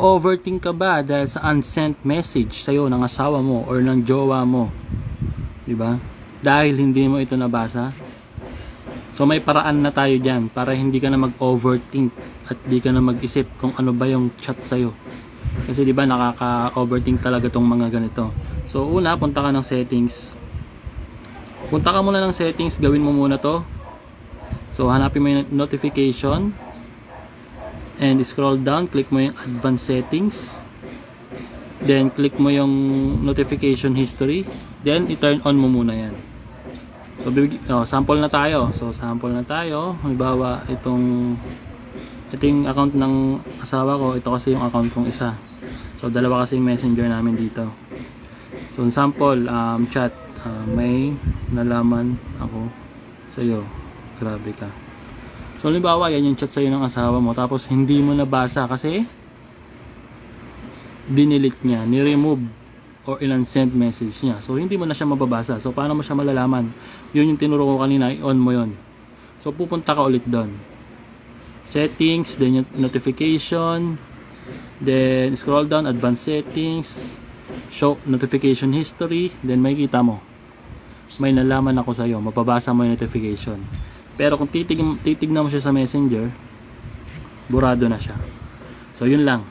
Overthink ka ba dahil sa unsent message sa'yo ng asawa mo or ng jowa mo? Diba? Dahil hindi mo ito nabasa. So may paraan na tayo dyan para hindi ka na mag-overthink at di ka na mag-isip kung ano ba yung chat sa'yo. Kasi diba nakaka-overthink talaga tong mga ganito. So una, punta ka ng settings. Punta ka muna ng settings, gawin mo muna to. So hanapin mo yung notification. And scroll down, click mo yung advanced settings. Then click mo yung notification history. Then i-turn on mo muna yan. So sample na tayo. Halimbawa itong account ng asawa ko, ito kasi yung account kong isa. So dalawa kasi yung messenger namin dito. So sample chat, may nalaman ako sa iyo. Grabe ka. So halimbawa yan yung chat sa iyo ng asawa mo, tapos hindi mo nabasa kasi dinilit niya, ni-remove or in-unsend message niya. So hindi mo na siya mababasa. So paano mo siya malalaman? Yun yung tinuro ko kanina, i-on mo yun. So pupunta ka ulit doon. Settings, then yung notification, then scroll down, advanced settings, show notification history, then makikita mo. May nalaman ako sa iyo, mababasa mo yung notification. Pero kung titignan mo siya sa messenger, burado na siya. So yun lang.